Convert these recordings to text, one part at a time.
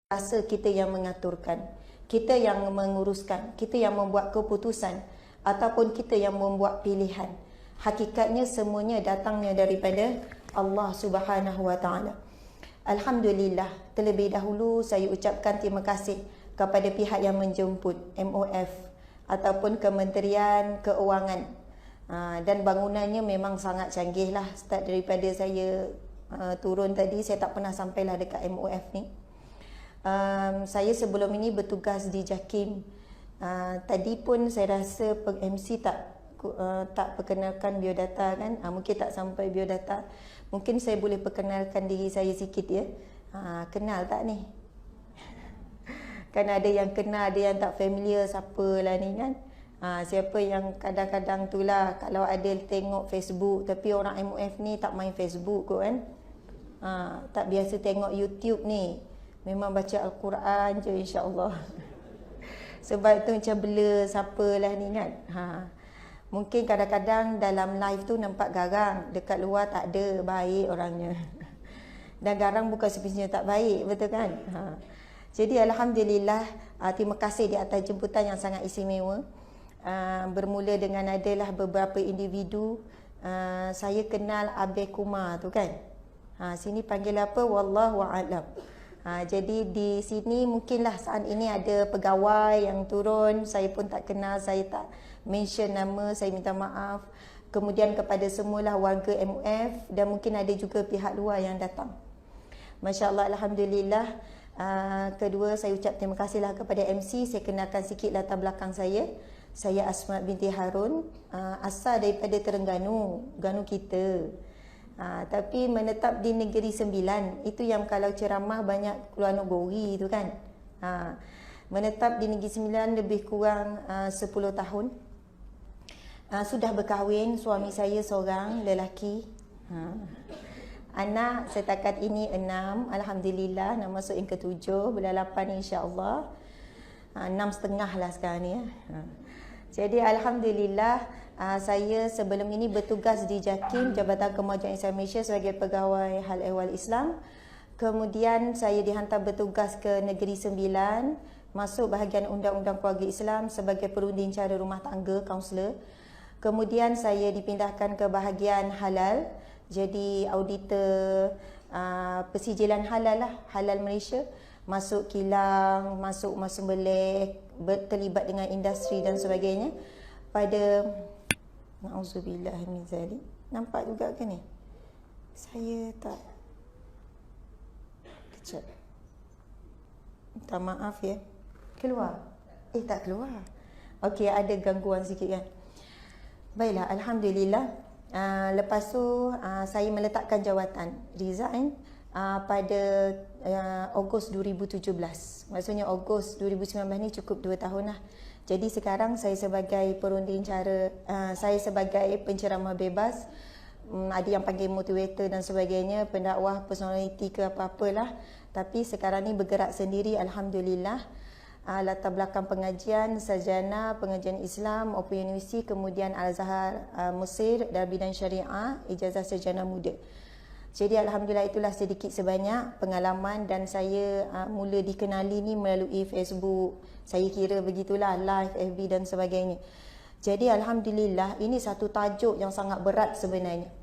rasa kita yang mengaturkan, kita yang menguruskan, kita yang membuat keputusan ataupun kita yang membuat pilihan. Hakikatnya semuanya datangnya daripada Allah Subhanahu Wa Taala. Alhamdulillah, terlebih dahulu saya ucapkan terima kasih kepada pihak yang menjemput, MOF ataupun Kementerian Keuangan. Dan bangunannya memang sangat canggih lah. Start daripada saya turun tadi, saya tak pernah sampailah dekat MOF ni. Saya sebelum ini bertugas di JAKIM. Tadi pun saya rasa MC tak perkenalkan biodata kan. Mungkin tak sampai biodata. Mungkin saya boleh perkenalkan diri saya sikit ya. Kenal tak ni? Kan ada yang kenal, ada yang tak familiar siapalah ni kan. Siapa yang kadang-kadang tu lah, kalau ada tengok Facebook, tapi orang MOF ni tak main Facebook kot kan. Tak biasa tengok YouTube ni. Memang baca Al-Quran je insya-Allah. Sebab tu macam blur siapalah ni kan. Mungkin kadang-kadang dalam live tu nampak garang, dekat luar tak ada, baik orangnya. Dan garang bukan sebenarnya tak baik, betul kan? Jadi alhamdulillah, terima kasih di atas jemputan yang sangat istimewa. Bermula dengan adalah beberapa individu. Saya kenal Abe Kumar tu kan. Sini panggil apa? Wallahu a'lam. Jadi di sini mungkinlah saat ini ada pegawai yang turun, saya pun tak kenal, saya tak mention nama, saya minta maaf. Kemudian kepada semualah warga MOF dan mungkin ada juga pihak luar yang datang. Masya Allah, alhamdulillah. Kedua, saya ucap terima kasihlah kepada MC. Saya kenalkan sikit latar belakang saya. Saya Asma binti Harun, asal daripada Terengganu, Ganu kita. Tapi menetap di Negeri Sembilan. Itu yang kalau ceramah banyak keluar negeri tu kan. Menetap di Negeri Sembilan lebih kurang 10 tahun. Sudah berkahwin, suami saya seorang lelaki. Anak setakat ini 6, alhamdulillah, nak masuk yang ke-7, bulan 8 insya-Allah. 6,5 lah sekarang ni ya. Jadi alhamdulillah, saya sebelum ini bertugas di JAKIM, Jabatan Kemajuan Islam Malaysia, sebagai pegawai hal ehwal Islam. Kemudian saya dihantar bertugas ke Negeri Sembilan, masuk bahagian Undang-Undang Keluarga Islam sebagai perunding cara rumah tangga, kaunselor. Kemudian saya dipindahkan ke bahagian halal, jadi auditor persijilan halal lah, halal Malaysia. Masuk kilang, masuk sembelih, terlibat dengan industri dan sebagainya. Pada na'udzubillah min zalik. Nampak juga ke ni? Saya tak kejap. Minta maaf ya. Keluar? Tak keluar. Okey, ada gangguan sikit kan. Baiklah, alhamdulillah. Lepas tu saya meletakkan jawatan, resign pada Ogos 2017. Maksudnya Ogos 2019 ni cukup 2 tahun lah. Jadi sekarang saya sebagai perunding cara, saya sebagai penceramah bebas, ada yang panggil motivator dan sebagainya, pendakwah, personality ke apa-apalah. Tapi sekarang ni bergerak sendiri, alhamdulillah. Latar belakang pengajian, sarjana pengajian Islam, Open University, kemudian Al-Azhar Mesir dalam bidang syariah, ijazah sarjana muda. Jadi alhamdulillah, itulah sedikit sebanyak pengalaman dan saya mula dikenali ni melalui Facebook. Saya kira begitulah, live, FB dan sebagainya. Jadi alhamdulillah, ini satu tajuk yang sangat berat sebenarnya.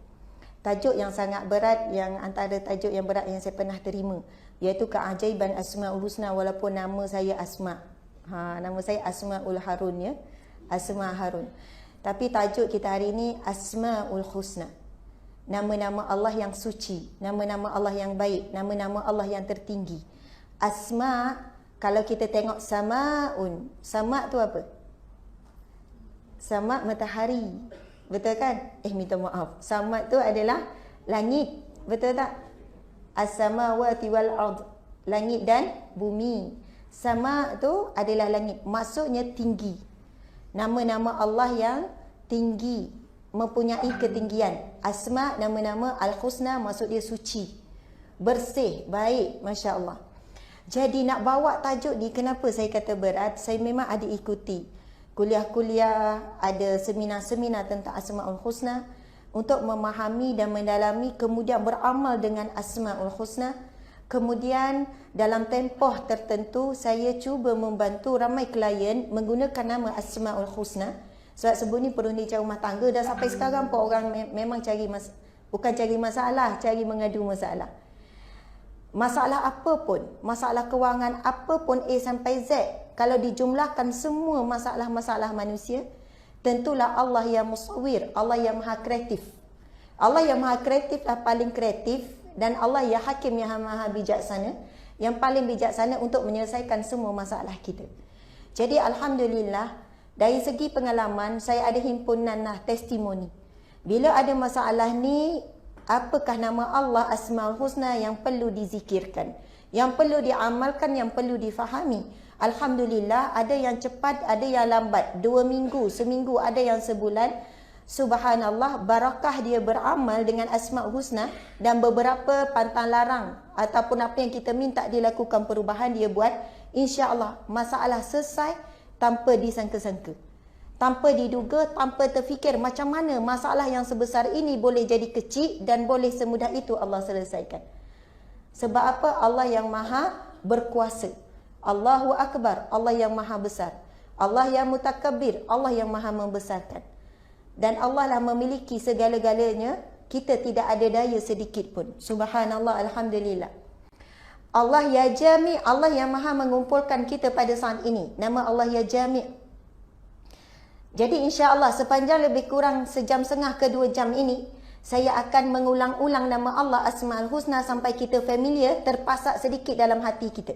Tajuk yang sangat berat, yang antara tajuk yang berat yang saya pernah terima, iaitu keajaiban Asmaul Husna, walaupun nama saya Asma. Nama saya Asmaul Harun ya. Asma Harun. Tapi tajuk kita hari ini Asmaul Husna. Nama-nama Allah yang suci, nama-nama Allah yang baik, nama-nama Allah yang tertinggi. Asma, kalau kita tengok samaun, sama tu apa? Sama matahari. Betul kan? Minta maaf. Sama tu adalah langit. Betul tak? As-samawati wal ard. Langit dan bumi. Sama tu adalah langit. Maksudnya tinggi. Nama-nama Allah yang tinggi, mempunyai ketinggian. Asma, nama-nama Al-Husna, maksud dia suci, bersih, baik, Masya Allah. Jadi nak bawa tajuk ni, kenapa saya kata berat? Saya memang ada ikuti kuliah-kuliah, ada seminar-seminar tentang Asmaul Husna untuk memahami dan mendalami, kemudian beramal dengan Asmaul Husna, Kemudian dalam tempoh tertentu saya cuba membantu ramai klien menggunakan nama Asmaul Husna. Sebab sebelum ni perunding rumah tangga dan sampai sekarang pun orang memang bukan cari masalah, cari mengadu masalah. Masalah apa pun, masalah kewangan apa pun A sampai Z, kalau dijumlahkan semua masalah-masalah manusia, tentulah Allah yang musawwir, Allah yang maha kreatif. Allah yang maha kreatif lah paling kreatif, dan Allah yang hakim yang maha bijaksana, yang paling bijaksana untuk menyelesaikan semua masalah kita. Jadi alhamdulillah, dari segi pengalaman saya ada himpunan testimoni. Bila ada masalah ni, apakah nama Allah Asmaul Husna yang perlu dizikirkan, yang perlu diamalkan, yang perlu difahami. Alhamdulillah, ada yang cepat, ada yang lambat, 2 minggu, seminggu, ada yang sebulan. Subhanallah, barakah dia beramal dengan Asmaul Husna, dan beberapa pantang larang ataupun apa yang kita minta dilakukan perubahan dia buat. InsyaAllah masalah selesai tanpa disangka-sangka, tanpa diduga, tanpa terfikir macam mana masalah yang sebesar ini boleh jadi kecil dan boleh semudah itu Allah selesaikan. Sebab apa? Allah yang maha berkuasa. Allahu Akbar, Allah yang maha besar. Allah yang mutakabbir, Allah yang maha membesarkan. Dan Allah lah memiliki segala-galanya, kita tidak ada daya sedikit pun. Subhanallah, alhamdulillah. Allah ya Jami', Allah yang maha mengumpulkan kita pada saat ini. Nama Allah ya Jami'. Jadi insya-Allah sepanjang lebih kurang sejam setengah ke 2 jam ini, saya akan mengulang-ulang nama Allah Asmaul Husna sampai kita familiar, terpasak sedikit dalam hati kita.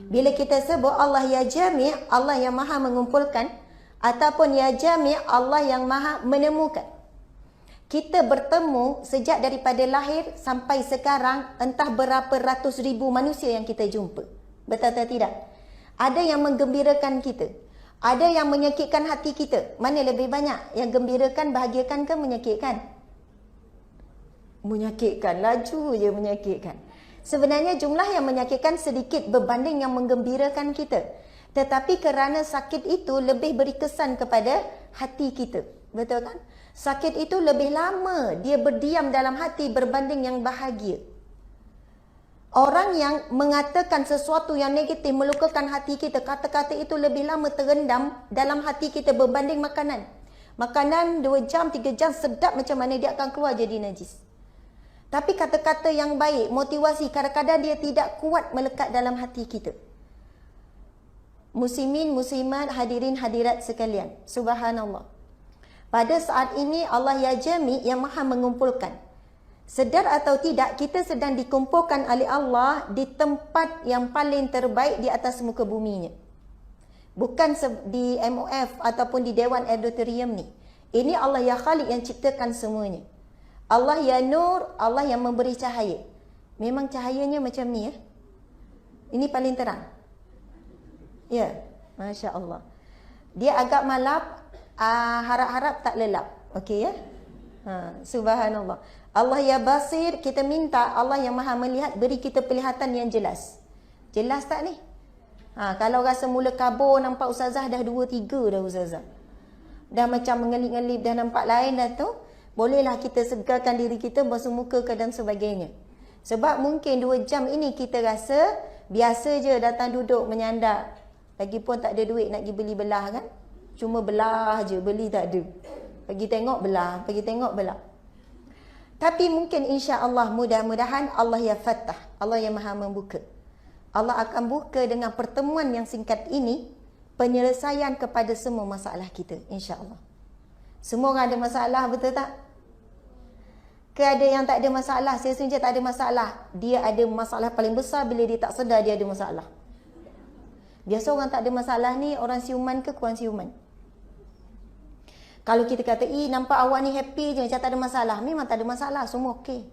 Bila kita sebut Allah ya Jami', Allah yang maha mengumpulkan, ataupun ya Jami', Allah yang maha menemukan. Kita bertemu sejak daripada lahir sampai sekarang, entah berapa ratus ribu manusia yang kita jumpa. Betul atau tidak? Ada yang menggembirakan kita, ada yang menyakitkan hati kita. Mana lebih banyak? Yang gembirakan, bahagiakan ke menyakitkan? Menyakitkan, laju je menyakitkan. Sebenarnya jumlah yang menyakitkan sedikit berbanding yang menggembirakan kita. Tetapi kerana sakit itu lebih beri kesan kepada hati kita. Betul kan? Sakit itu lebih lama dia berdiam dalam hati berbanding yang bahagia. Orang yang mengatakan sesuatu yang negatif melukakan hati kita, kata-kata itu lebih lama terendam dalam hati kita berbanding makanan. Makanan 2 jam, 3 jam sedap macam mana dia akan keluar jadi najis. Tapi kata-kata yang baik, motivasi, kadang-kadang dia tidak kuat melekat dalam hati kita. Muslimin, muslimat, hadirin, hadirat sekalian. Subhanallah. Pada saat ini Allah ya Jami' yang maha mengumpulkan. Sedar atau tidak, kita sedang dikumpulkan oleh Allah di tempat yang paling terbaik di atas muka buminya. Bukan di MOF ataupun di Dewan Auditorium ni. Ini Allah ya Khaliq yang ciptakan semuanya. Allah ya Nur, Allah yang memberi cahaya. Memang cahayanya macam ni ya. Ini paling terang. Ya, Masya Allah. Dia agak malap, harap-harap tak lelap. Okey ya? Subhanallah. Allah ya Basir, kita minta Allah yang maha melihat beri kita penglihatan yang jelas. Jelas tak ni? Kalau rasa mula kabur nampak ustazah dah 2-3 dah ustazah. Dah macam mengelip-ngelip dah nampak lain dah tu. Bolehlah kita segarkan diri kita, basuh muka ke dan sebagainya. Sebab mungkin 2 jam ini kita rasa biasa je datang duduk menyandar. Lagipun tak ada duit nak pergi beli belah kan? Cuma belah je, beli tak ada. Pergi tengok belah, pergi tengok belah. Tapi mungkin insya-Allah mudah-mudahan Allah ya Fattah, Allah yang maha membuka. Allah akan buka dengan pertemuan yang singkat ini penyelesaian kepada semua masalah kita insya-Allah. Semua orang ada masalah, betul tak? Ke ada yang tak ada masalah? Saya sengaja tak ada masalah. Dia ada masalah paling besar bila dia tak sedar dia ada masalah. Biasa orang tak ada masalah ni orang siuman ke kurang siuman? Kalau kita kata, nampak awak ni happy je, macam tak ada masalah. Memang tak ada masalah, semua okey.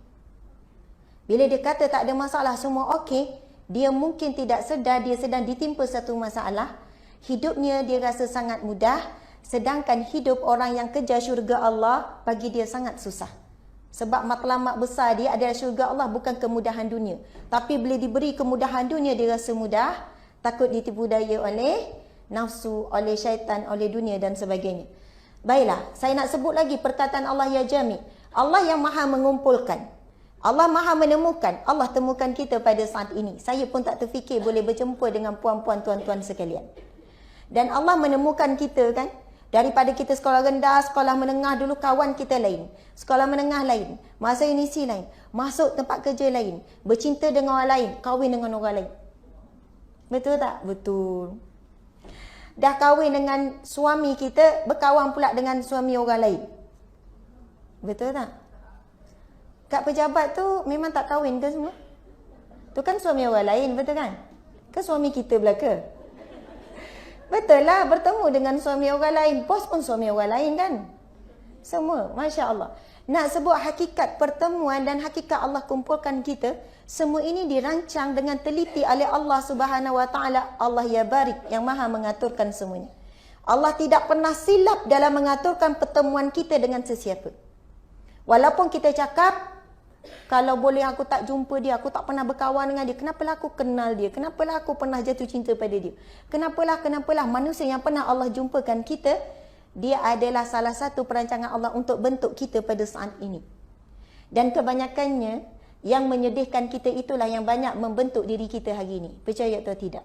Bila dia kata tak ada masalah, semua okey, dia mungkin tidak sedar dia sedang ditimpa satu masalah. Hidupnya dia rasa sangat mudah, sedangkan hidup orang yang kejar syurga Allah, bagi dia sangat susah. Sebab matlamat besar dia adalah syurga Allah, bukan kemudahan dunia. Tapi bila diberi kemudahan dunia, dia rasa mudah, takut ditipu daya oleh nafsu, oleh syaitan, oleh dunia dan sebagainya. Baiklah, saya nak sebut lagi perkataan Allah ya Jami'. Allah yang maha mengumpulkan. Allah maha menemukan. Allah temukan kita pada saat ini. Saya pun tak terfikir boleh berjumpa dengan puan-puan, tuan-tuan sekalian. Dan Allah menemukan kita kan. Daripada kita sekolah rendah, sekolah menengah dulu kawan kita lain. Sekolah menengah lain. Masa unisi lain. Masuk tempat kerja lain. Bercinta dengan orang lain. Kahwin dengan orang lain. Betul tak? Betul. Dah kahwin dengan suami kita, berkawan pula dengan suami orang lain. Betul tak? Kat pejabat tu memang tak kahwin ke semua? Tu kan suami orang lain, betul kan? Ke suami kita belaka? Betul lah, bertemu dengan suami orang lain. Bos pun suami orang lain kan? Semua, Masya Allah. Nak sebut hakikat pertemuan dan hakikat Allah kumpulkan kita, semua ini dirancang dengan teliti oleh Allah Subhanahu Wa Taala. Allah ya barik, yang maha mengaturkan semuanya. Allah tidak pernah silap dalam mengaturkan pertemuan kita dengan sesiapa. Walaupun kita cakap, kalau boleh aku tak jumpa dia, aku tak pernah berkawan dengan dia, kenapalah aku kenal dia, kenapalah aku pernah jatuh cinta pada dia, kenapalah, manusia yang pernah Allah jumpakan kita, dia adalah salah satu perancangan Allah untuk bentuk kita pada saat ini. Dan kebanyakannya, yang menyedihkan kita itulah yang banyak membentuk diri kita hari ini. Percaya atau tidak?